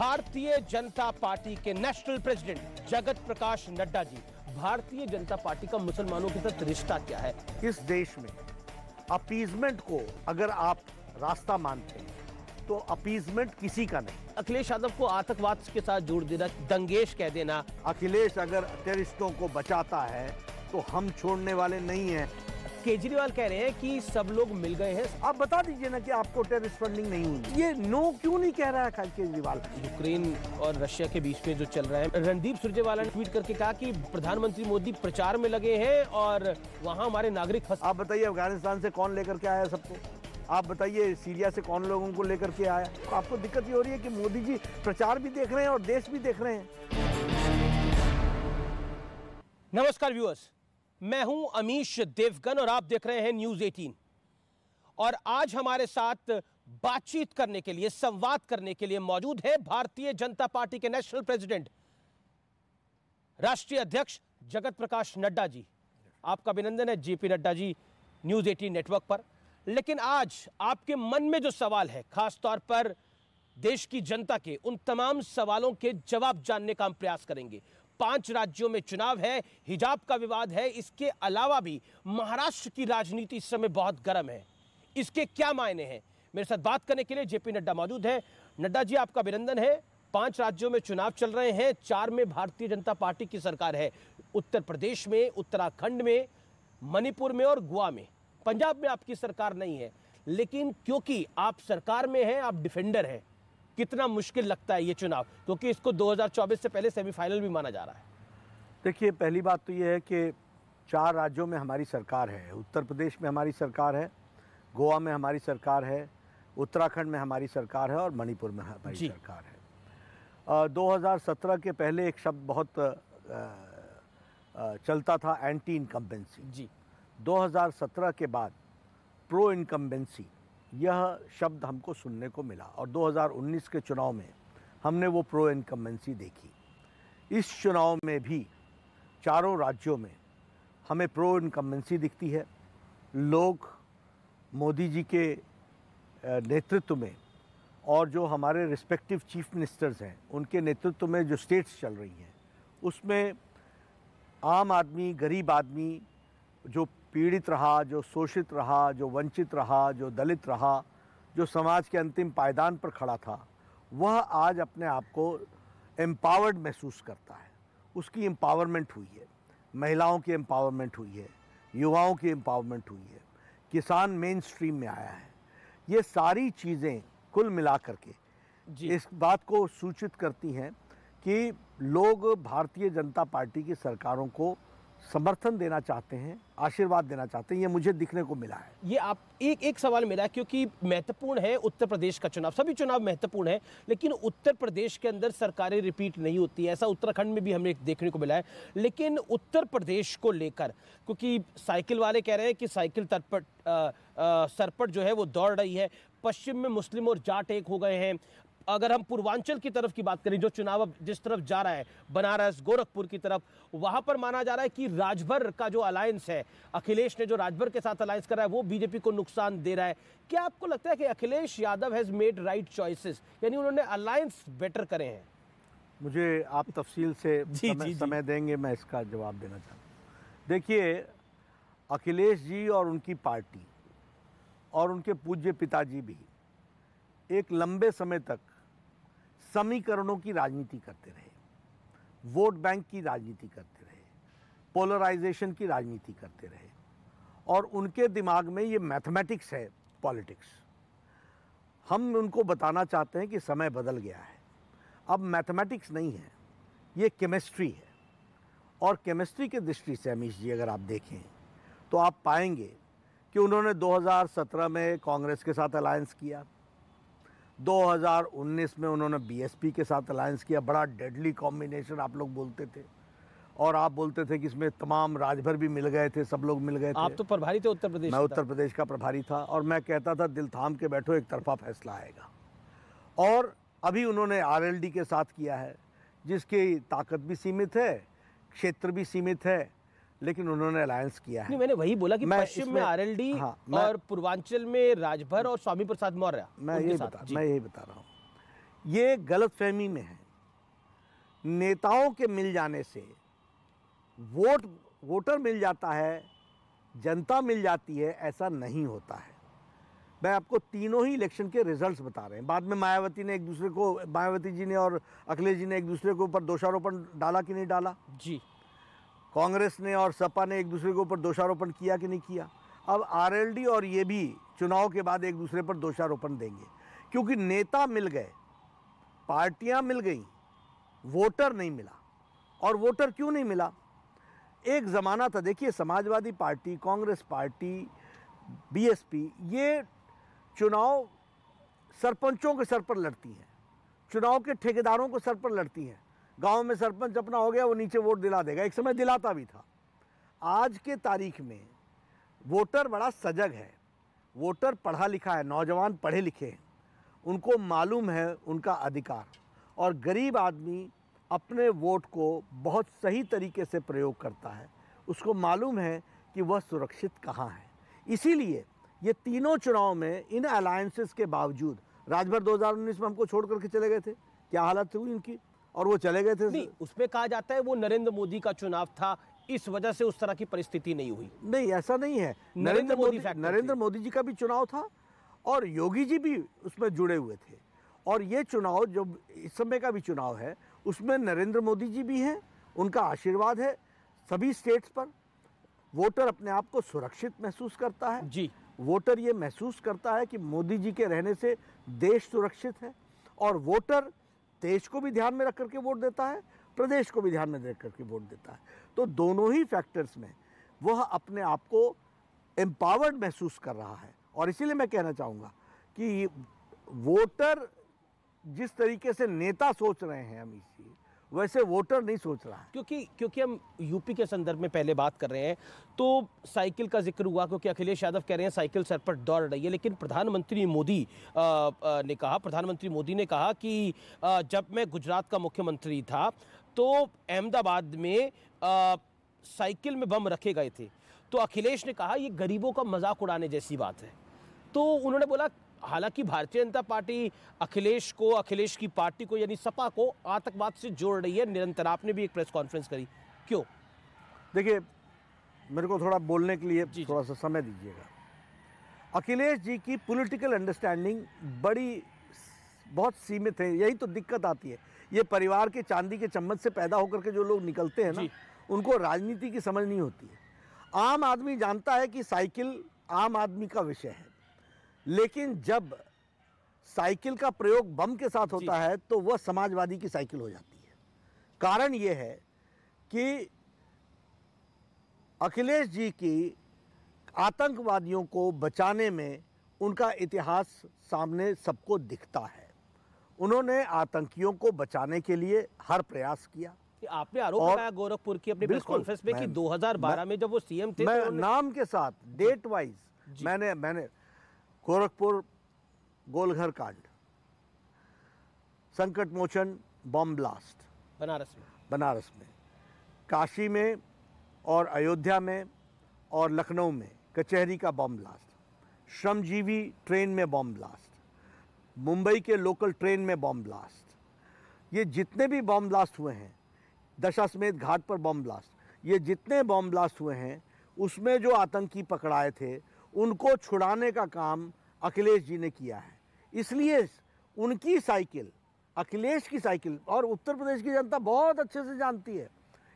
Bharatiya Janata party के national president Jagat Prakash Nadda ji. Bharatiya Janata party का मुसलमानों के साथ रिश्ता क्या है? इस देश में अपीजमेंट को अगर आप रास्ता मानते हैं तो अपीजमेंट किसी का नहीं। अखिलेश यादव को आतंकवाद के साथ जोड़ देना, दंगेश कह देना। अखिलेश अगर टेररिस्टों को बचाता है तो हम छोड़ने वाले नहीं हैं। केजरीवाल कह रहे हैं कि सब लोग मिल गए हैं। आप बता दीजिए ना कि आपको टेररिस्ट फंडिंग नहीं हुई। ये नो क्यों नहीं कह रहा है केजरीवाल? यूक्रेन और रशिया के बीच में जो चल रहा है, रणदीप सुरजेवाला ने ट्वीट करके कहा कि प्रधानमंत्री मोदी प्रचार में लगे हैं और वहां हमारे नागरिक फंस। आप बताइए अफगानिस्तान से कौन लेकर के आया सबको? आप बताइए सीरिया से कौन लोगों को लेकर के आया? आपको दिक्कत ये हो रही है कि मोदी जी प्रचार भी देख रहे हैं और देश भी देख रहे हैं। नमस्कार व्यूअर्स, मैं हूं अमीश देवगन और आप देख रहे हैं न्यूज 18। और आज हमारे साथ बातचीत करने के लिए, संवाद करने के लिए मौजूद है भारतीय जनता पार्टी के नेशनल प्रेसिडेंट, राष्ट्रीय अध्यक्ष जगत प्रकाश नड्डा जी। आपका अभिनंदन है JP Nadda ji, news 18 network पर। लेकिन आज आपके मन में जो सवाल है, खासतौर पर देश की जनता के, उन तमाम सवालों के जवाब जानने का हम प्रयास करेंगे। 5 राज्यों में चुनाव है, हिजाब का विवाद है, इसके अलावा भी महाराष्ट्र की राजनीति इस समय बहुत गर्म है। इसके क्या मायने हैं? मेरे साथ बात करने के लिए जेपी नड्डा मौजूद है। नड्डा जी, आपका अभिनंदन है। 5 राज्यों में चुनाव चल रहे हैं, 4 में भारतीय जनता पार्टी की सरकार है। उत्तर प्रदेश में, उत्तराखंड में, मणिपुर में और गोवा में। पंजाब में आपकी सरकार नहीं है, लेकिन क्योंकि आप सरकार में हैं, आप डिफेंडर हैं। कितना मुश्किल लगता है ये चुनाव, क्योंकि इसको 2024 से पहले सेमीफाइनल भी माना जा रहा है? देखिए, पहली बात तो ये है कि 4 राज्यों में हमारी सरकार है। उत्तर प्रदेश में हमारी सरकार है, गोवा में हमारी सरकार है, उत्तराखंड में हमारी सरकार है और मणिपुर में हमारी सरकार है। 2017 के पहले एक शब्द बहुत चलता था, एंटी इनकम्बेंसी जी। 2017 के बाद प्रो इनकम्बेंसी, यह शब्द हमको सुनने को मिला और 2019 के चुनाव में हमने वो प्रो इनकम्बेंसी देखी। इस चुनाव में भी चारों राज्यों में हमें प्रो इनकम्बेंसी दिखती है। लोग मोदी जी के नेतृत्व में और जो हमारे रिस्पेक्टिव चीफ मिनिस्टर्स हैं उनके नेतृत्व में जो स्टेट्स चल रही हैं, उसमें आम आदमी, गरीब आदमी, जो पीड़ित रहा, जो शोषित रहा, जो वंचित रहा, जो दलित रहा, जो समाज के अंतिम पायदान पर खड़ा था, वह आज अपने आप को एम्पावर्ड महसूस करता है। उसकी एम्पावरमेंट हुई है, महिलाओं की एम्पावरमेंट हुई है, युवाओं की एम्पावरमेंट हुई है, किसान मेन स्ट्रीम में आया है। ये सारी चीज़ें कुल मिलाकर के इस बात को सूचित करती हैं कि लोग भारतीय जनता पार्टी की सरकारों को समर्थन देना चाहते हैं, आशीर्वाद देना चाहते हैं। ये मुझे दिखने को मिला है। ये आप एक सवाल मेरा, क्योंकि महत्वपूर्ण है उत्तर प्रदेश का चुनाव, सभी चुनाव महत्वपूर्ण है, लेकिन उत्तर प्रदेश के अंदर सरकारें रिपीट नहीं होती है। ऐसा उत्तराखंड में भी हमें देखने को मिला है। लेकिन उत्तर प्रदेश को लेकर, क्योंकि साइकिल वाले कह रहे हैं कि साइकिल सरपट जो है वो दौड़ रही है। पश्चिम में मुस्लिम और जाट एक हो गए हैं। अगर हम पूर्वांचल की तरफ की बात करें, जो चुनाव अब जिस तरफ जा रहा है, बनारस, गोरखपुर की तरफ, वहां पर माना जा रहा है कि राजभर का जो अलायंस है, अखिलेश ने जो राजभर के साथ अलायंस करा है, वो बीजेपी को नुकसान दे रहा है। क्या आपको लगता है कि Akhilesh Yadav has made right choices, यानी उन्होंने अलायंस बेटर करे हैं? मुझे आप तफसील से समय देंगे, मैं इसका जवाब देना चाहता हूँ। देखिए, अखिलेश जी और उनकी पार्टी और उनके पूज्य पिताजी भी एक लंबे समय तक समीकरणों की राजनीति करते रहे, वोट बैंक की राजनीति करते रहे, पोलराइजेशन की राजनीति करते रहे, और उनके दिमाग में ये मैथमेटिक्स है, पॉलिटिक्स। हम उनको बताना चाहते हैं कि समय बदल गया है। अब मैथमेटिक्स नहीं है, ये केमिस्ट्री है। और केमिस्ट्री की दृष्टि से अमीश जी अगर आप देखें तो आप पाएंगे कि उन्होंने 2017 में कांग्रेस के साथ अलायंस किया, 2019 में उन्होंने बीएसपी के साथ अलायंस किया। बड़ा डेडली कॉम्बिनेशन आप लोग बोलते थे, और आप बोलते थे कि इसमें तमाम राजभर भी मिल गए थे, सब लोग मिल गए थे। आप तो प्रभारी थे उत्तर प्रदेश। मैं उत्तर प्रदेश का प्रभारी था और मैं कहता था दिल थाम के बैठो, एक तरफा फैसला आएगा। और अभी उन्होंने आरएलडी के साथ किया है, जिसकी ताकत भी सीमित है, क्षेत्र भी सीमित है, लेकिन उन्होंने अलायंस किया है। नहीं, मैंने वही बोला कि पश्चिम में आरएलडी, और पूर्वांचल में राजभर और स्वामी प्रसाद मौर्य। मैं यही बता रहा हूँ ये गलतफहमी में है। नेताओं के मिल जाने से वोटर मिल जाता है, जनता मिल जाती है, ऐसा नहीं होता है। मैं आपको तीनों ही इलेक्शन के रिजल्ट्स बता रहे हैं। बाद में मायावती जी ने और अखिलेश जी ने एक दूसरे के ऊपर दोषारोपण डाला कि नहीं डाला जी। कांग्रेस ने और सपा ने एक दूसरे के ऊपर दोषारोपण किया कि नहीं किया। अब आरएलडी और ये भी चुनाव के बाद एक दूसरे पर दोषारोपण देंगे, क्योंकि नेता मिल गए, पार्टियां मिल गई, वोटर नहीं मिला। और वोटर क्यों नहीं मिला? एक ज़माना था, देखिए Samajwadi party, Congress party, BSP, ये चुनाव सरपंचों के सर पर लड़ती हैं, चुनाव के ठेकेदारों को सर पर लड़ती हैं। गांव में सरपंच अपना हो गया, वो नीचे वोट दिला देगा, एक समय दिलाता भी था। आज के तारीख में वोटर बड़ा सजग है, वोटर पढ़ा लिखा है, नौजवान पढ़े लिखे हैं, उनको मालूम है उनका अधिकार, और गरीब आदमी अपने वोट को बहुत सही तरीके से प्रयोग करता है, उसको मालूम है कि वह सुरक्षित कहाँ है। इसीलिए ये तीनों चुनाव में इन अलायंसेस के बावजूद, राजभर 2019 में हमको छोड़ करके चले गए थे, क्या हालत हुई इनकी, और वो चले गए थे। नहीं, उसमें कहा जाता है वो नरेंद्र मोदी का चुनाव था, इस वजह से उस तरह की परिस्थिति नहीं हुई। नहीं, ऐसा नहीं है। नरेंद्र मोदी जी का भी चुनाव था और योगी जी भी उसमें जुड़े हुए थे। और ये चुनाव जो इस समय का भी चुनाव है, उसमें नरेंद्र मोदी जी भी हैं, उनका आशीर्वाद है सभी स्टेट्स पर। वोटर अपने आप को सुरक्षित महसूस करता है जी। वोटर ये महसूस करता है कि मोदी जी के रहने से देश सुरक्षित है, और वोटर देश को भी ध्यान में रख करके वोट देता है, प्रदेश को भी ध्यान में रख करके वोट देता है। तो दोनों ही फैक्टर्स में वह अपने आप को एम्पावर्ड महसूस कर रहा है। और इसीलिए मैं कहना चाहूँगा कि वोटर जिस तरीके से नेता सोच रहे हैं अमित जी, वैसे वोटर नहीं सोच रहा है। क्योंकि हम यूपी के संदर्भ में पहले बात कर रहे हैं, तो साइकिल का जिक्र हुआ, क्योंकि अखिलेश यादव कह रहे हैं साइकिल सर पर दौड़ रही है। लेकिन प्रधानमंत्री मोदी ने कहा कि जब मैं गुजरात का मुख्यमंत्री था तो अहमदाबाद में साइकिल में बम रखे गए थे। तो अखिलेश ने कहा ये गरीबों का मजाक उड़ाने जैसी बात है। तो उन्होंने बोला, हालांकि भारतीय जनता पार्टी अखिलेश की पार्टी को यानी सपा को आतंकवाद से जोड़ रही है निरंतर। आपने भी एक प्रेस कॉन्फ्रेंस करी, क्यों? देखिए, मेरे को थोड़ा बोलने के लिए थोड़ा सा समय दीजिएगा। अखिलेश जी की पॉलिटिकल अंडरस्टैंडिंग बहुत सीमित है, यही तो दिक्कत आती है। ये परिवार के चांदी के चम्मच से पैदा होकर के जो लोग निकलते हैं ना, उनको राजनीति की समझ नहीं होती है। आम आदमी जानता है कि साइकिल आम आदमी का विषय है, लेकिन जब साइकिल का प्रयोग बम के साथ होता है तो वह समाजवादी की साइकिल हो जाती है। कारण यह है कि अखिलेश जी की आतंकवादियों को बचाने में उनका इतिहास सामने सबको दिखता है। उन्होंने आतंकियों को बचाने के लिए हर प्रयास किया। आपने आरोप लगाया गोरखपुर की अपनी प्रेस कॉन्फ्रेंस में कि 2012 में जब वो सीएम थे, मैं नाम के साथ डेट वाइज मैंने गोरखपुर गोलघर कांड, संकट मोचन बम ब्लास्ट बनारस में, काशी में और अयोध्या में और लखनऊ में कचहरी का बम ब्लास्ट, श्रमजीवी ट्रेन में बम ब्लास्ट, मुंबई के लोकल ट्रेन में बम ब्लास्ट, ये जितने भी बम ब्लास्ट हुए हैं, दशाश्वमेध घाट पर बम ब्लास्ट, ये जितने बम ब्लास्ट हुए हैं, उसमें जो आतंकी पकड़ाए थे उनको छुड़ाने का काम अखिलेश जी ने किया है। इसलिए उनकी साइकिल, अखिलेश की साइकिल, और उत्तर प्रदेश की जनता बहुत अच्छे से जानती है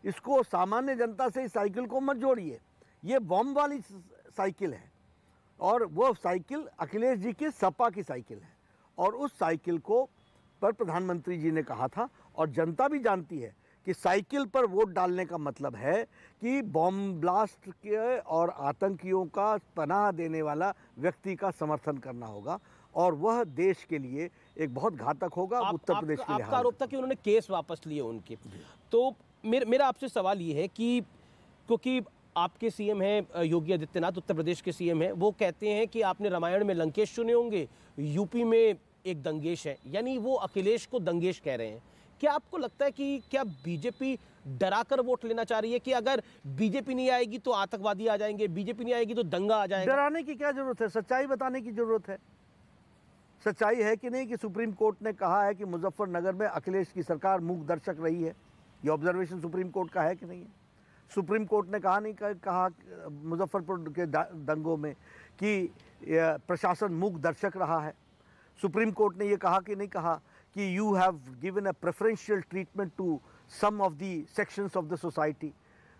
इसको, सामान्य जनता से इस साइकिल को मत जोड़िए। ये बम वाली साइकिल है और वो साइकिल अखिलेश जी की सपा की साइकिल है, और उस साइकिल को पर प्रधानमंत्री जी ने कहा था, और जनता भी जानती है कि साइकिल पर वोट डालने का मतलब है कि बम ब्लास्ट के और आतंकियों का पनाह देने वाला व्यक्ति का समर्थन करना होगा, और वह देश के लिए एक बहुत घातक होगा। उत्तर प्रदेश के लिए आपका आरोप था कि उन्होंने केस वापस लिए उनके। तो मेरा आपसे सवाल ये है कि क्योंकि आपके सीएम हैं योगी आदित्यनाथ, उत्तर प्रदेश के सीएम हैं, वो कहते हैं कि आपने रामायण में लंकेश चुने होंगे, यूपी में एक दंगेश है, यानी वो अखिलेश को दंगेश कह रहे हैं। क्या आपको लगता है कि क्या बीजेपी डराकर वोट लेना चाह रही है कि अगर बीजेपी नहीं आएगी तो आतंकवादी आ जाएंगे, बीजेपी नहीं आएगी तो दंगा आ जाएगा? डराने की क्या जरूरत है, सच्चाई बताने की जरूरत है। सच्चाई है कि नहीं कि सुप्रीम कोर्ट ने कहा है कि मुजफ्फरनगर में अखिलेश की सरकार मूक दर्शक रही है? ये ऑब्जर्वेशन सुप्रीम कोर्ट का है कि नहीं है? सुप्रीम कोर्ट ने कहा मुजफ्फरपुर के दंगों में कि प्रशासन मूक दर्शक रहा है? सुप्रीम कोर्ट ने ये कहा कि नहीं कहा कि you have given a preferential treatment to some of the sections of the society?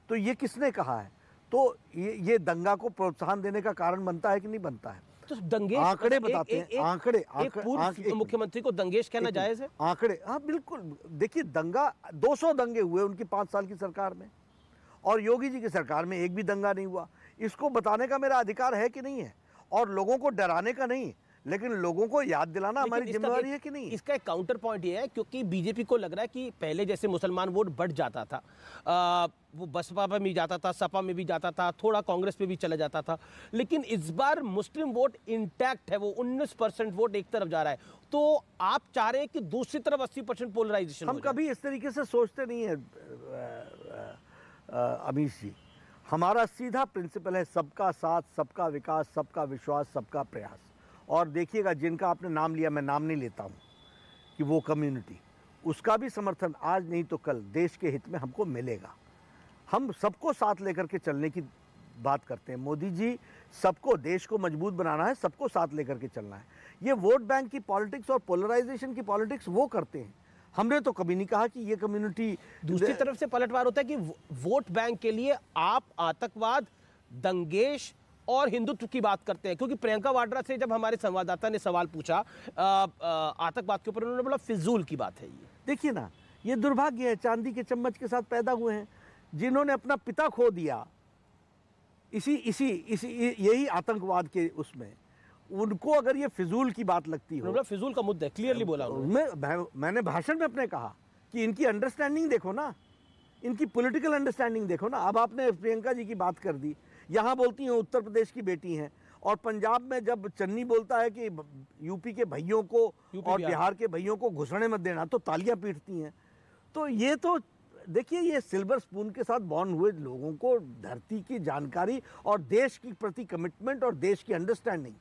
तो ये किसने कहा है? तो ये दंगा को प्रोत्साहन देने का कारण बनता है कि नहीं बनता है? तो दंगेश, आंकड़े बताते हैं, आंकड़े पूर्व मुख्यमंत्री को दंगेश कहना जायज है? आंकड़े, हाँ बिल्कुल। देखिए, दंगा 200 दंगे हुए उनकी 5 साल की सरकार में, और योगी जी की सरकार में एक भी दंगा नहीं हुआ। इसको बताने का मेरा अधिकार है कि नहीं है? और लोगों को डराने का नहीं, लेकिन लोगों को याद दिलाना हमारी जिम्मेदारी है कि नहीं? इसका एक काउंटर पॉइंट ये है, क्योंकि बीजेपी को लग रहा है कि पहले जैसे मुसलमान वोट बढ़ जाता था, वो बसपा में भी जाता था, सपा में भी जाता था, थोड़ा कांग्रेस में भी चला जाता था, लेकिन इस बार मुस्लिम वोट इंटैक्ट है, वो 19% वोट एक तरफ जा रहा है। तो आप चाह रहे हैं कि दूसरी तरफ 80% पोलराइजेशन? हम कभी इस तरीके से सोचते नहीं है अमीश जी। हमारा सीधा प्रिंसिपल है सबका साथ, सबका विकास, सबका विश्वास, सबका प्रयास। और देखिएगा, जिनका आपने नाम लिया, मैं नाम नहीं लेता हूँ, कि वो कम्युनिटी, उसका भी समर्थन आज नहीं तो कल देश के हित में हमको मिलेगा। हम सबको साथ लेकर के चलने की बात करते हैं। मोदी जी सबको, देश को मजबूत बनाना है, सबको साथ लेकर के चलना है। ये वोट बैंक की पॉलिटिक्स और पोलराइजेशन की पॉलिटिक्स वो करते हैं। हमने तो कभी नहीं कहा कि ये कम्युनिटी। दूसरी तरफ से पलटवार होता है कि वोट बैंक के लिए आप आतंकवाद, दंगेश और हिंदुत्व की बात करते हैं, क्योंकि प्रियंका वाड्रा से जब हमारे संवाददाता ने सवाल पूछा आतंकवाद के ऊपर, उन्होंने बोला फिजूल की बात है ये। देखिए ना, ये दुर्भाग्य है, चांदी के चम्मच के साथ पैदा हुए हैं, जिन्होंने अपना पिता खो दिया इसी यही आतंकवाद के उसमें। उनको अगर ये फिजूल की बात लगती हो, फिजूल का मुद्दा क्लियरली बोला मैंने भाषण में अपने कहा कि इनकी अंडरस्टैंडिंग देखो ना, इनकी पॉलिटिकल अंडरस्टैंडिंग देखो ना। अब आपने प्रियंका जी की बात कर दी, यहाँ बोलती हैं उत्तर प्रदेश की बेटी हैं, और पंजाब में जब चन्नी बोलता है कि यूपी के भैयों को और बिहार के भैयों को घुसने मत देना, तो तालियां पीटती हैं। तो ये तो देखिए, ये सिल्वर स्पून के साथ बॉर्न हुए लोगों को धरती की जानकारी और देश की प्रति कमिटमेंट और देश की अंडरस्टैंडिंग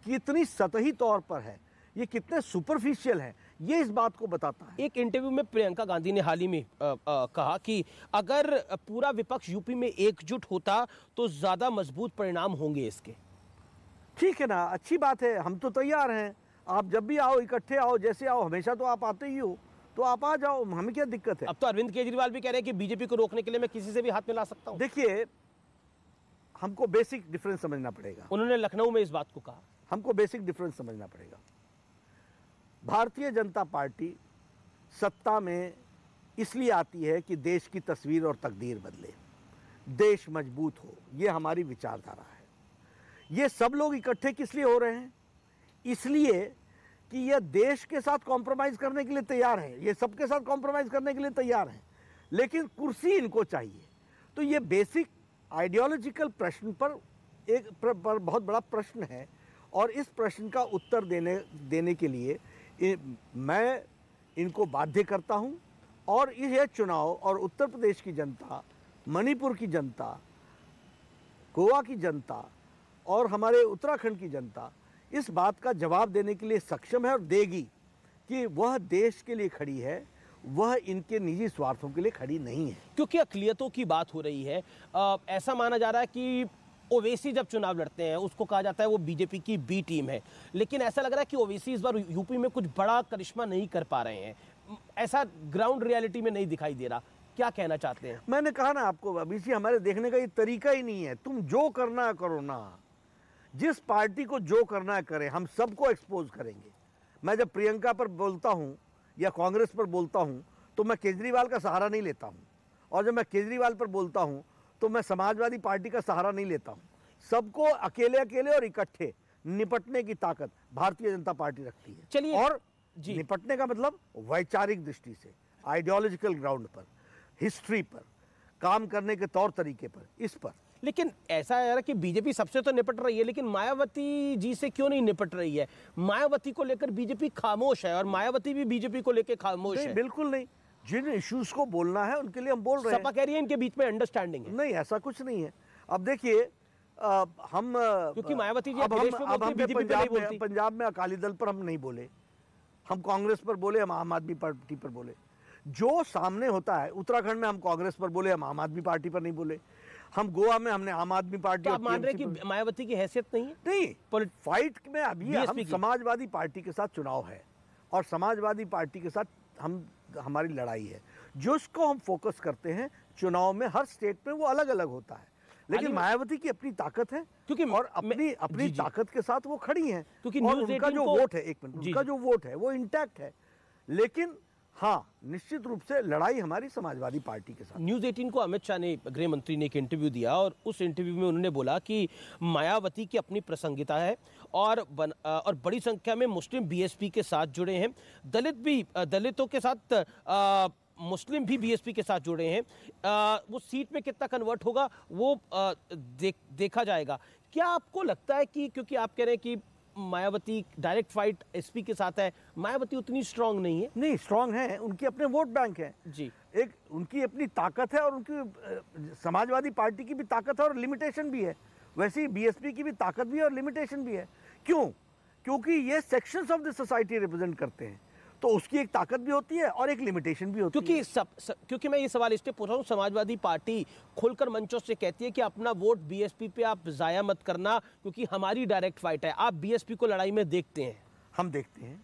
कितनी सतही तौर पर है, ये कितने सुपरफिशियल है, ये इस बात को बताता है। एक इंटरव्यू में प्रियंका गांधी ने हाल ही में कहा कि अगर पूरा विपक्ष यूपी में एकजुट होता तो ज्यादा मजबूत परिणाम होंगे इसके। ठीक है ना, अच्छी बात है, हम तो तैयार हैं। आप जब भी आओ, इकट्ठे आओ, जैसे आओ, हमेशा तो आप आते ही हो, तो आप आ जाओ, हमें क्या दिक्कत है। अब तो अरविंद केजरीवाल भी कह रहे हैं कि बीजेपी को रोकने के लिए मैं किसी से भी हाथ मिला सकता हूं। देखिए, हमको बेसिक डिफरेंस समझना पड़ेगा। उन्होंने लखनऊ में इस बात को कहा। हमको बेसिक डिफरेंस समझना पड़ेगा। भारतीय जनता पार्टी सत्ता में इसलिए आती है कि देश की तस्वीर और तकदीर बदले, देश मजबूत हो, ये हमारी विचारधारा है। ये सब लोग इकट्ठे किस लिए हो रहे हैं? इसलिए कि ये देश के साथ कॉम्प्रोमाइज करने के लिए तैयार हैं, ये सबके साथ कॉम्प्रोमाइज करने के लिए तैयार हैं, लेकिन कुर्सी इनको चाहिए। तो ये बेसिक आइडियोलॉजिकल प्रश्न पर बहुत बड़ा प्रश्न है, और इस प्रश्न का उत्तर देने के लिए मैं इनको बाध्य करता हूं। और यह चुनाव और उत्तर प्रदेश की जनता, मणिपुर की जनता, गोवा की जनता और हमारे उत्तराखंड की जनता इस बात का जवाब देने के लिए सक्षम है और देगी कि वह देश के लिए खड़ी है, वह इनके निजी स्वार्थों के लिए खड़ी नहीं है। क्योंकि अक़लियतों की बात हो रही है, ऐसा माना जा रहा है कि ओवैसी जब चुनाव लड़ते हैं उसको कहा जाता है वो बीजेपी की बी टीम है, लेकिन ऐसा लग रहा है कि ओवैसी इस बार यूपी में कुछ बड़ा करिश्मा नहीं कर पा रहे हैं, ऐसा ग्राउंड रियलिटी में नहीं दिखाई दे रहा। क्या कहना चाहते हैं? मैंने कहा ना आपको, अभी से हमारे देखने का ये तरीका ही नहीं है। तुम जो करना है करो ना, जिस पार्टी को जो करना है करे, हम सबको एक्सपोज करेंगे। मैं जब प्रियंका पर बोलता हूँ या कांग्रेस पर बोलता हूँ तो मैं केजरीवाल का सहारा नहीं लेता हूँ, और जब मैं केजरीवाल पर बोलता हूँ तो मैं समाजवादी पार्टी का सहारा नहीं लेता हूँ। सबको अकेले अकेले और इकट्ठे निपटने की ताकत भारतीय जनता पार्टी रखती है। चलिए, और निपटने का मतलब वैचारिक दृष्टि से, आइडियोलॉजिकल ग्राउंड पर, हिस्ट्री पर, काम करने के तौर तरीके पर, इस पर। लेकिन ऐसा है कि बीजेपी सबसे तो निपट रही है, लेकिन मायावती जी से क्यों नहीं निपट रही है? मायावती को लेकर बीजेपी खामोश है और मायावती भी बीजेपी को लेकर खामोश है। बिल्कुल नहीं, जिन इश्यूज को बोलना है उनके लिए हम बोल रहे हैं। सपा कह रही है इनके बीच में अंडरस्टैंडिंग है। नहीं, ऐसा कुछ नहीं है। अब देखिए, हम क्योंकि मायावती जी अब हम विदेश में अब बोलती, हमने बीजेपी पे नहीं बोलती। पंजाब में अकाली दल पर हम नहीं बोले, हम कांग्रेस पर बोले, हम आम आदमी पार्टी पर बोले। जो सामने होता है, उत्तराखंड में हम कांग्रेस पर बोले, हम आम आदमी पार्टी पर नहीं बोले। हम गोवा में हमने आम आदमी पार्टी तो और आप मान रहे हैं TMC कि मायावती की हैसियत नहीं है? नहीं, फाइट में अभी हम BSP की। समाजवादी पार्टी के साथ चुनाव है और समाजवादी पार्टी के साथ हमारी लड़ाई है। जो इसको हम फोकस करते हैं चुनाव में, हर स्टेट में वो अलग अलग होता है, लेकिन मायावती की अपनी ताकत है क्योंकि और अपनी ताकत के साथ वो खड़ी हैं। क्योंकि और न्यूज़ उनका 18 जो को- वोट है, एक मिनट, उनका जो वोट है वो इंटैक्ट है। लेकिन हाँ, निश्चित रूप से लड़ाई हमारी समाजवादी पार्टी के साथ। न्यूज़ 18 को अमित शाह ने, गृह मंत्री ने एक इंटरव्यू दिया और उस इंटरव्यू में उन्होंने बोला कि मायावती की अपनी प्रासंगिकता है और बड़ी संख्या में मुस्लिम बीएसपी के साथ जुड़े हैं, दलितों के साथ मुस्लिम भी बीएसपी के साथ जुड़े हैं। वो सीट में कितना कन्वर्ट होगा वो देखा जाएगा। क्या आपको लगता है कि क्योंकि आप कह रहे हैं कि मायावती डायरेक्ट फाइट एसपी के साथ है, मायावती उतनी स्ट्रांग नहीं है? नहीं, स्ट्रांग है, उनके अपने वोट बैंक हैं जी, एक उनकी अपनी ताकत है और उनकी समाजवादी पार्टी की भी ताकत है और लिमिटेशन भी है। वैसे ही बीएसपी की भी ताकत भी है और लिमिटेशन भी है। क्यों? क्योंकि ये sections of the society represent करते हैं, तो उसकी एक ताकत भी होती है और एक लिमिटेशन भी होती है। क्योंकि मैं ये सवाल इसलिए पूछ रहा हूँ, समाजवादी पार्टी खुलकर मंचों से कहती है कि अपना वोट बीएसपी पे आप जाया मत करना क्योंकि हमारी डायरेक्ट फाइट है। आप बीएसपी को लड़ाई में देखते हैं? हम देखते हैं,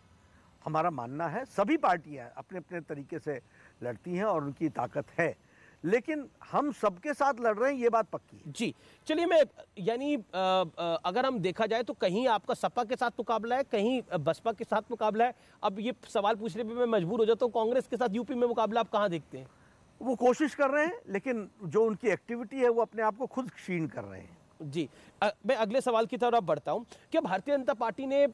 हमारा मानना है सभी पार्टियां अपने अपने तरीके से लड़ती हैं और उनकी ताकत है, लेकिन हम सबके साथ लड़ रहे हैं, ये बात पक्की है। जी, चलिए, मैं यानी अगर हम देखा जाए तो कहीं आपका सपा के साथ मुकाबला है, कहीं बसपा के साथ मुकाबला है। अब ये सवाल पूछने पे मैं मजबूर हो जाता हूँ, कांग्रेस के साथ यूपी में मुकाबला आप कहाँ देखते हैं? वो कोशिश कर रहे हैं, लेकिन जो उनकी एक्टिविटी है वो अपने आप को खुद क्षीण कर रहे हैं। जी, मैं अगले सवाल की तरफ बढ़ता हूँ। क्या भारतीय जनता पार्टी ने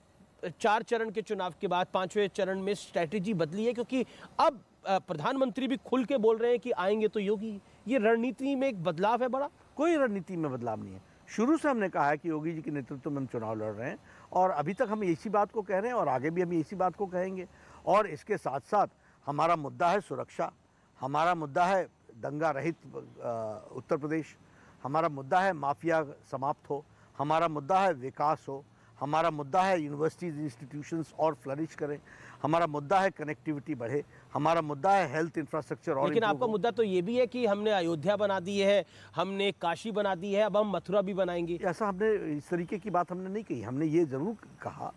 4 चरण के चुनाव के बाद 5वें चरण में स्ट्रैटेजी बदली है? क्योंकि अब प्रधानमंत्री भी खुल के बोल रहे हैं कि आएंगे तो योगी। ये रणनीति में एक बदलाव है बड़ा? कोई रणनीति में बदलाव नहीं है। शुरू से हमने कहा है कि योगी जी के नेतृत्व में हम चुनाव लड़ रहे हैं और अभी तक हम इसी बात को कह रहे हैं और आगे भी हम इसी बात को कहेंगे। और इसके साथ साथ हमारा मुद्दा है सुरक्षा, हमारा मुद्दा है दंगा रहित उत्तर प्रदेश, हमारा मुद्दा है माफिया समाप्त हो, हमारा मुद्दा है विकास हो, हमारा मुद्दा है यूनिवर्सिटीज इंस्टीट्यूशंस और फ्लरिश करें, हमारा मुद्दा है कनेक्टिविटी बढ़े, हमारा मुद्दा है हेल्थ इंफ्रास्ट्रक्चर और। लेकिन आपका मुद्दा तो ये भी है कि हमने अयोध्या बना दी है, हमने काशी बना दी है, अब हम मथुरा भी बनाएंगे। ऐसा हमने इस तरीके की बात हमने नहीं कही। हमने ये जरूर कहा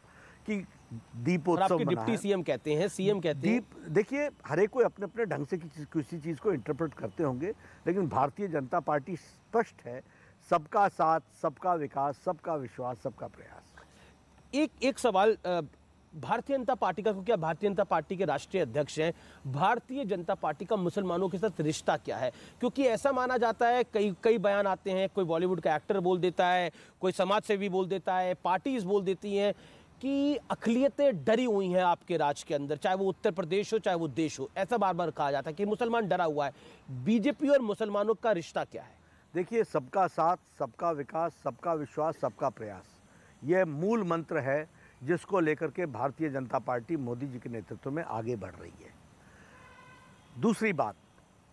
कि दीपोत्सव मना है। डिप्टी सीएम कहते हैं, सीएम कहते हैं। देखिए, हर एक कोई अपने अपने ढंग से किसी चीज को इंटरप्रेट करते होंगे, लेकिन भारतीय जनता पार्टी स्पष्ट है, सबका साथ, सबका विकास, सबका विश्वास, सबका प्रयास। एक सवाल भारतीय जनता पार्टी का, क्योंकि आप भारतीय जनता पार्टी के राष्ट्रीय अध्यक्ष हैं, भारतीय जनता पार्टी का मुसलमानों के साथ रिश्ता क्या है? क्योंकि ऐसा माना जाता है, कई बयान आते हैं, कोई बॉलीवुड का एक्टर बोल देता है, कोई समाज सेवी बोल देता है, पार्टीज बोल देती हैं कि अक़लियतें डरी हुई हैं आपके राज के अंदर, चाहे वो उत्तर प्रदेश हो चाहे वो देश हो। ऐसा बार बार कहा जाता है कि मुसलमान डरा हुआ है। बीजेपी और मुसलमानों का रिश्ता क्या है? देखिए, सबका साथ, सबका विकास, सबका विश्वास, सबका प्रयास, यह मूल मंत्र है जिसको लेकर के भारतीय जनता पार्टी मोदी जी के नेतृत्व में आगे बढ़ रही है। दूसरी बात,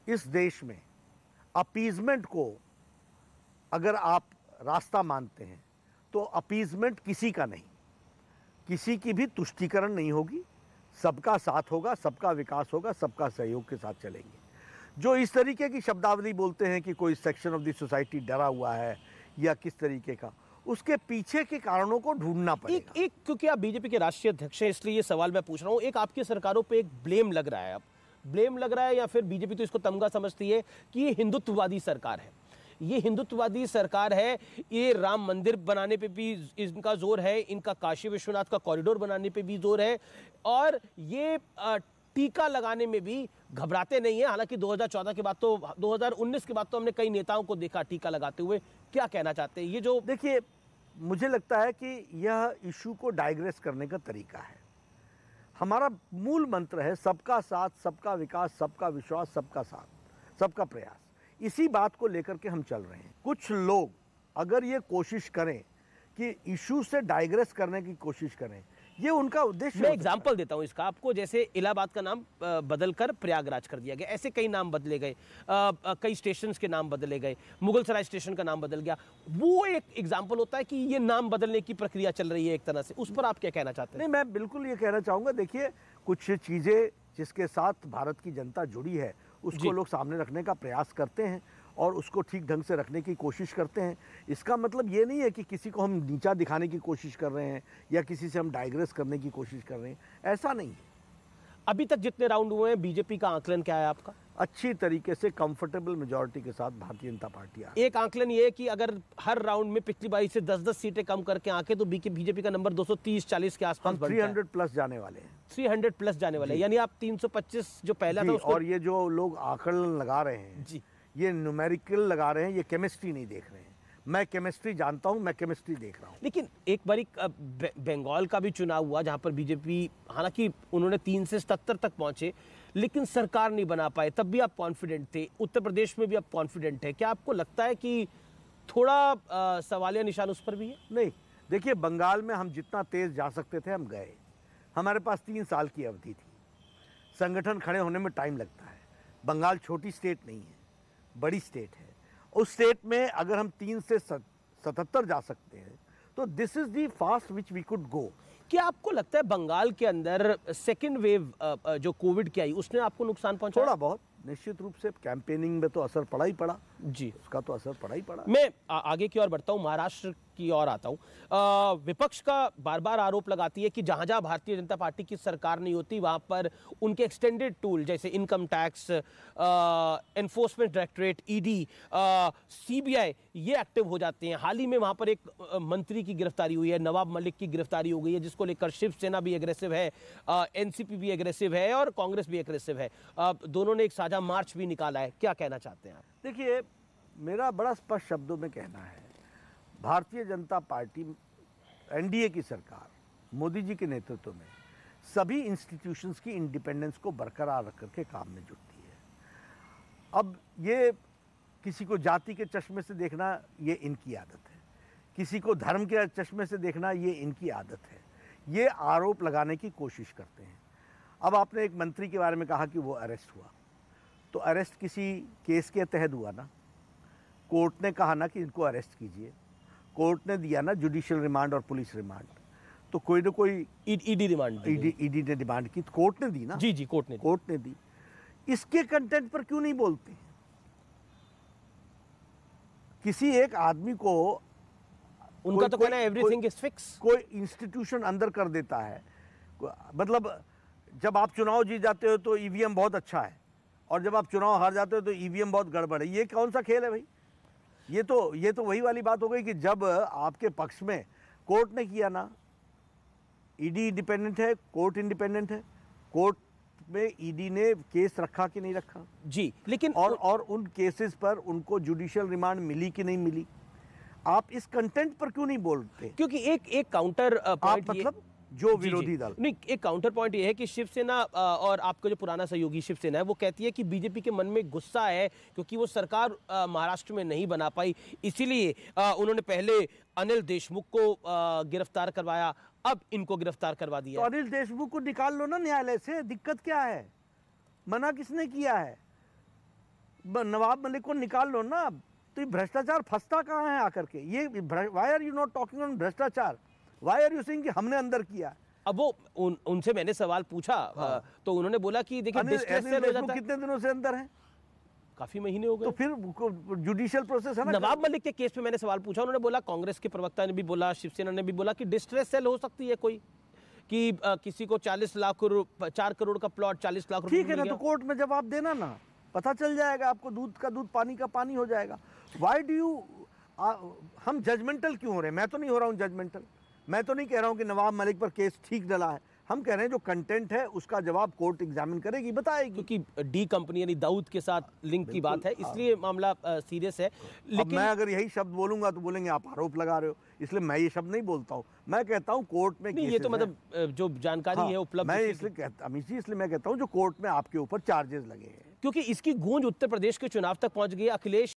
इस देश में अपीजमेंट को अगर आप रास्ता मानते हैं तो अपीजमेंट किसी का नहीं, किसी की भी तुष्टीकरण नहीं होगी, सबका साथ होगा, सबका विकास होगा, सबका सहयोग के साथ चलेंगे। जो इस तरीके की शब्दावली बोलते हैं कि कोई सेक्शन ऑफ द सोसाइटी डरा हुआ है या किस तरीके का, उसके पीछे के कारणों को ढूंढना पड़ेगा। एक क्योंकि आप बीजेपी के राष्ट्रीय अध्यक्ष हैं, इसलिए ये सवाल मैं पूछ रहा हूँ। एक आपकी सरकारों पे एक ब्लेम लग रहा है, अब ब्लेम लग रहा है या फिर बीजेपी तो इसको तमगा समझती है कि ये हिंदुत्ववादी सरकार है। ये हिंदुत्ववादी सरकार है, ये राम मंदिर बनाने पे भी इनका जोर है, इनका काशी विश्वनाथ का कॉरिडोर बनाने पे भी जोर है, और ये टीका लगाने में भी घबराते नहीं है। हालांकि 2014 के बाद तो 2019 के बाद तो हमने कई नेताओं को देखा टीका लगाते हुए। क्या कहना चाहते हैं? ये जो देखिए, मुझे लगता है कि यह इशू को डाइग्रेस करने का तरीका है। हमारा मूल मंत्र है सबका साथ, सबका विकास, सबका विश्वास, सबका साथ, सबका प्रयास। इसी बात को लेकर के हम चल रहे हैं। कुछ लोग अगर ये कोशिश करें कि इशू से डाइग्रेस करने की कोशिश करें ये उनका उद्देश्य। मैं एग्जाम्पल देता हूं इसका आपको, जैसे इलाहाबाद का नाम बदलकर प्रयागराज कर दिया गया, ऐसे कई नाम बदले गए, कई स्टेशंस के नाम बदले गए, मुगल सराय स्टेशन का नाम बदल गया। वो एक एग्जाम्पल होता है कि ये नाम बदलने की प्रक्रिया चल रही है एक तरह से, उस पर आप क्या कहना चाहते हैं? नहीं, मैं बिल्कुल ये कहना चाहूँगा, देखिए कुछ चीज़ें जिसके साथ भारत की जनता जुड़ी है उसको लोग सामने रखने का प्रयास करते हैं और उसको ठीक ढंग से रखने की कोशिश करते हैं। इसका मतलब ये नहीं है कि किसी को हम नीचा दिखाने की कोशिश कर रहे हैं या किसी से हम डाइग्रेस करने की कोशिश कर रहे हैं, ऐसा नहीं है। अभी तक जितने राउंड हुए हैं बीजेपी का आंकलन क्या है आपका? अच्छी तरीके से कंफर्टेबल मेजॉरिटी के साथ भारतीय जनता पार्टी आ। एक आंकलन ये है कि अगर हर राउंड में पिछली बारी से 10-10 सीटें कम करके आके तो बीजेपी का नंबर 230-40 के आसपास हम 300 प्लस जाने वाले हैं। 300 प्लस जाने वाले हैं, यानी आप 325 जो पहला था उसको। और ये जो लोग आकलन लगा रहे हैं जी, ये न्यूमेरिकल लगा रहे हैं, ये केमिस्ट्री नहीं देख रहे हैं। मैं केमिस्ट्री जानता हूं, मैं केमिस्ट्री देख रहा हूं। लेकिन एक बारी बंगाल का भी चुनाव हुआ जहां पर बीजेपी, हालांकि उन्होंने 3 से 77 तक पहुंचे लेकिन सरकार नहीं बना पाए, तब भी आप कॉन्फिडेंट थे। उत्तर प्रदेश में भी आप कॉन्फिडेंट है। क्या आपको लगता है कि थोड़ा सवालिया निशान उस पर भी है? नहीं, देखिए बंगाल में हम जितना तेज जा सकते थे हम गए। हमारे पास 3 साल की अवधि थी। संगठन खड़े होने में टाइम लगता है। बंगाल छोटी स्टेट नहीं है, बड़ी स्टेट है। उस स्टेट में अगर हम 3 से 77 जा सकते हैं तो this is the fast which we could go. क्या आपको लगता है बंगाल के अंदर सेकेंड वेव जो कोविड की आई उसने आपको नुकसान पहुंचाया? थोड़ा बहुत, निश्चित रूप से कैंपेनिंग में तो असर पड़ा ही पड़ा जी, उसका तो असर पड़ा ही पड़ा। मैं आगे की ओर बढ़ता हूं, महाराष्ट्र की ओर आता हूं। विपक्ष का बार बार आरोप लगाती है कि जहां जहां भारतीय जनता पार्टी की सरकार नहीं होती वहां पर उनके एक्सटेंडेड टूल जैसे income tax, enforcement directorate, ED, CBI ये एक्टिव हो जाते हैं। हाल ही में वहां पर एक मंत्री की गिरफ्तारी हुई है, नवाब मलिक की गिरफ्तारी हो गई है, जिसको लेकर शिवसेना भी एग्रेसिव है, एनसीपी भी एग्रेसिव है और कांग्रेस भी एग्रेसिव है। दोनों ने एक साझा मार्च भी निकाला है। क्या कहना चाहते हैं आप? देखिए, मेरा बड़ा स्पष्ट शब्दों में कहना है, भारतीय जनता पार्टी एनडीए की सरकार मोदी जी के नेतृत्व में सभी इंस्टीट्यूशंस की इंडिपेंडेंस को बरकरार रख करके काम में जुटती है। अब ये किसी को जाति के चश्मे से देखना ये इनकी आदत है, किसी को धर्म के चश्मे से देखना ये इनकी आदत है। ये आरोप लगाने की कोशिश करते हैं। अब आपने एक मंत्री के बारे में कहा कि वो अरेस्ट हुआ, तो अरेस्ट किसी केस के तहत हुआ ना। कोर्ट ने कहा ना कि इनको अरेस्ट कीजिए, कोर्ट ने दिया ना जुडिशियल रिमांड और पुलिस रिमांड, तो कोई ना कोई ईडी रिमांड, ईडी ने डिमांड की तो कोर्ट ने दी ना। जी, कोर्ट ने दी। इसके कंटेंट पर क्यों नहीं बोलते? किसी एक आदमी को उनका तो कहना है एवरीथिंग इज फिक्स। कोई इंस्टीट्यूशन अंदर कर देता है, मतलब जब आप चुनाव जीत जाते हो तो ईवीएम बहुत अच्छा है और जब आप चुनाव हार जाते हो तो ईवीएम बहुत गड़बड़ है। ये कौन सा खेल है भाई? ये तो वही वाली बात हो गई कि जब आपके पक्ष में कोर्ट ने किया ना, ईडी इंडिपेंडेंट है, कोर्ट इंडिपेंडेंट है, कोर्ट में ईडी ने केस रखा कि नहीं रखा जी, लेकिन और उन केसेस पर उनको जुडिशियल रिमांड मिली कि नहीं मिली, आप इस कंटेंट पर क्यों नहीं बोलते? क्योंकि एक काउंटर पॉइंट, मतलब जो विरोधी दल नहीं, एक काउंटर पॉइंट ये है कि शिवसेना और आपका जो पुराना सहयोगी शिवसेना है वो कहती है कि बीजेपी के मन में गुस्सा है क्योंकि वो सरकार महाराष्ट्र में नहीं बना पाई, इसीलिए उन्होंने पहले अनिल देशमुख को गिरफ्तार करवाया, अब इनको गिरफ्तार करवा दिया। तो अनिल देशमुख को निकाल लो ना न्यायालय से, दिक्कत क्या है? मना किसने किया है? नवाब मलिक को निकाल लो ना। तो ये भ्रष्टाचार फंसता कहाँ है आकर के? ये why are you not talking on भ्रष्टाचार? व्हाई आर यू सेइंग कि हमने अंदर किया? अब वो उनसे मैंने सवाल पूछा, तो उन्होंने बोला कि देखिए डिस्ट्रेस सेल हो जाता है। कितने दिनों से अंदर है? काफी महीने हो गए। तो फिर जुडिशियल प्रोसेस है ना। नवाब मलिक के केस में मैंने सवाल पूछा, उन्होंने बोला, कांग्रेस के प्रवक्ता ने भी बोला, शिवसेना ने भी बोला कि डिस्ट्रेस सेल हो सकती है कोई, कि किसी को 40 लाख 4 करोड़ का प्लॉट 40 लाख रुपए। ठीक है ना, तो कोर्ट में जवाब देना ना, पता चल जाएगा आपको, दूध का दूध पानी का पानी हो जाएगा। व्हाई डू यू हम जजमेंटल क्यों हो रहे हैं? मैं तो नहीं हो रहा हूँ जजमेंटल। मैं तो नहीं कह रहा हूँ कि नवाब मलिक पर केस ठीक डला है। हम कह रहे हैं जो कंटेंट है उसका जवाब कोर्ट एग्जामिन करेगी, बताएगी। क्योंकि डी कंपनी यानी दाऊद के साथ लिंक की बात है, इसलिए मामला सीरियस है। लेकिन मैं अगर यही शब्द बोलूंगा तो बोलेंगे आप आरोप लगा रहे हो, इसलिए मैं ये शब्द नहीं बोलता हूँ। मैं कहता हूँ कोर्ट में ये तो मतलब जो जानकारी है उपलब्ध, मैं इसलिए कहता अमित जी, इसलिए मैं कहता हूँ जो कोर्ट में आपके ऊपर चार्जेस लगे हैं, क्योंकि इसकी गूंज उत्तर प्रदेश के चुनाव तक पहुंच गई। अखिलेश